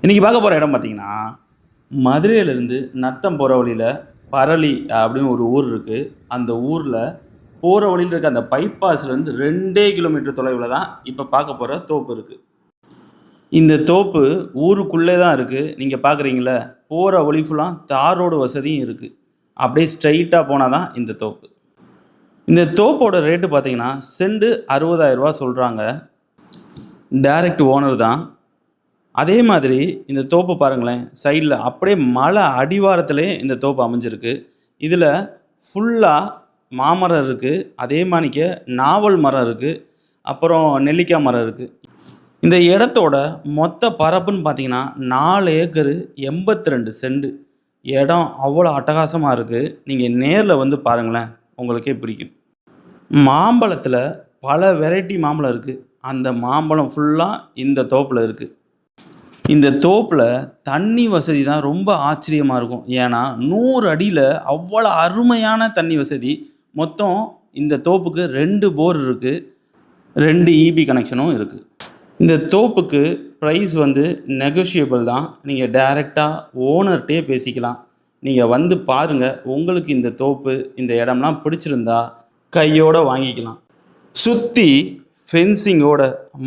இன்றைக்கி பார்க்க போகிற இடம் பார்த்தீங்கன்னா, மதுரையிலேருந்து நத்தம் போகிற வழியில் பரளி அப்படின்னு ஒரு ஊர் இருக்குது. அந்த ஊரில் போகிற வழியில் இருக்க அந்த பைபாஸ்லேருந்து 2 கிலோமீட்டர் தொலைவில் தான் இப்போ பார்க்க போகிற தோப்பு இருக்குது. இந்த தோப்பு ஊருக்குள்ளே தான் இருக்குது. நீங்கள் பார்க்குறீங்கள, போகிற வழி ஃபுல்லாக தார் ரோடு வசதியும் இருக்குது. அப்படியே ஸ்ட்ரைட்டாக போனால் தான் இந்த தோப்பு. இந்த தோப்போட ரேட்டு பார்த்தீங்கன்னா செண்டு 60,000 ரூபா சொல்கிறாங்க. டைரக்ட் ஓனர் தான். அதே மாதிரி இந்த தோப்பு பாருங்களேன், சைடில் அப்படியே மலை அடிவாரத்திலே இந்த தோப்பு அமைஞ்சிருக்கு. இதில் ஃபுல்லாக மாமரம் இருக்குது, அதே மாணிக்க நாவல் மரம் இருக்குது, அப்புறம் நெல்லிக்காய் மரம் இருக்குது. இந்த இடத்தோட மொத்த பரப்புன்னு பார்த்தீங்கன்னா 4 ஏக்கரு 82 செண்டு. இடம் அவ்வளோ அட்டகாசமாக இருக்குது. நீங்கள் நேரில் வந்து பாருங்களேன், உங்களுக்கே பிடிக்கும். மாம்பழத்தில் பல வெரைட்டி மாம்பழம் இருக்குது. அந்த மாம்பழம் ஃபுல்லாக இந்த தோப்பில் இருக்குது. இந்த தோப்பில் தண்ணி வசதி தான் ரொம்ப ஆச்சரியமாக இருக்கும். ஏன்னா 100 அடியில் அவ்வளோ அருமையான தண்ணி வசதி. மொத்தம் இந்த தோப்புக்கு 2 போர் இருக்குது, 2 இபி கனெக்ஷனும் இருக்குது. இந்த தோப்புக்கு ப்ரைஸ் வந்து நெகோஷியபிள் தான். நீங்கள் டைரெக்டாக ஓனர்கிட்டே பேசிக்கலாம். நீங்கள் வந்து பாருங்கள், உங்களுக்கு இந்த தோப்பு இந்த இடம்லாம் பிடிச்சிருந்தா கையோடு வாங்கிக்கலாம். சுற்றி ஃபென்சிங்கோட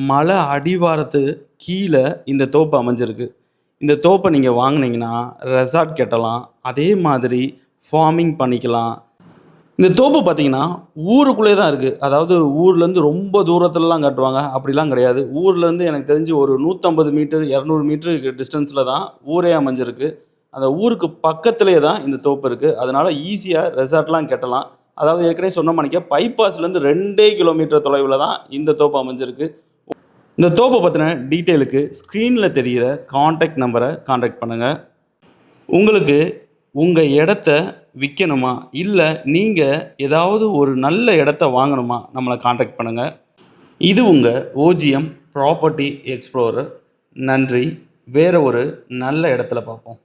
மலை அடிவாரத்து கீழே இந்த தோப்பு அமைஞ்சிருக்கு. இந்த தோப்பை நீங்கள் வாங்கினீங்கன்னா ரெசார்ட் கட்டலாம், அதே மாதிரி ஃபார்மிங் பண்ணிக்கலாம். இந்த தோப்பு பார்த்தீங்கன்னா ஊருக்குள்ளே தான் இருக்குது. அதாவது ஊர்லேருந்து ரொம்ப தூரத்துலலாம் கட்டுவாங்க, அப்படிலாம் கிடையாது. ஊர்லேருந்து எனக்கு தெரிஞ்சு ஒரு 150 மீட்டர் 200 மீட்டருக்கு டிஸ்டன்ஸில் தான் ஊரே அமைஞ்சிருக்கு. அந்த ஊருக்கு பக்கத்துலேயே தான் இந்த தோப்பு இருக்குது. அதனால் ஈஸியாக ரெசார்ட்லாம் கட்டலாம். அதாவது ஏற்கனவே சொன்ன மாணிக்க பைபாஸ்லேருந்து 2 கிலோமீட்டர் தொலைவில் தான் இந்த தோப்பு அமைஞ்சிருக்கு. இந்த தோப்பை பற்றின டீட்டெயிலுக்கு ஸ்க்ரீனில் தெரிகிற காண்டாக்ட் நம்பரை காண்டாக்ட் பண்ணுங்கள். உங்களுக்கு உங்கள் இடத்த விற்கணுமா, இல்லை நீங்கள் ஏதாவது ஒரு நல்ல இடத்த வாங்கணுமா, நம்மளை காண்டாக்ட் பண்ணுங்கள். இது உங்கள் ஓஜிஎம் ப்ராப்பர்ட்டி எக்ஸ்ப்ளோரர். நன்றி. வேறு ஒரு நல்ல இடத்துல பார்ப்போம்.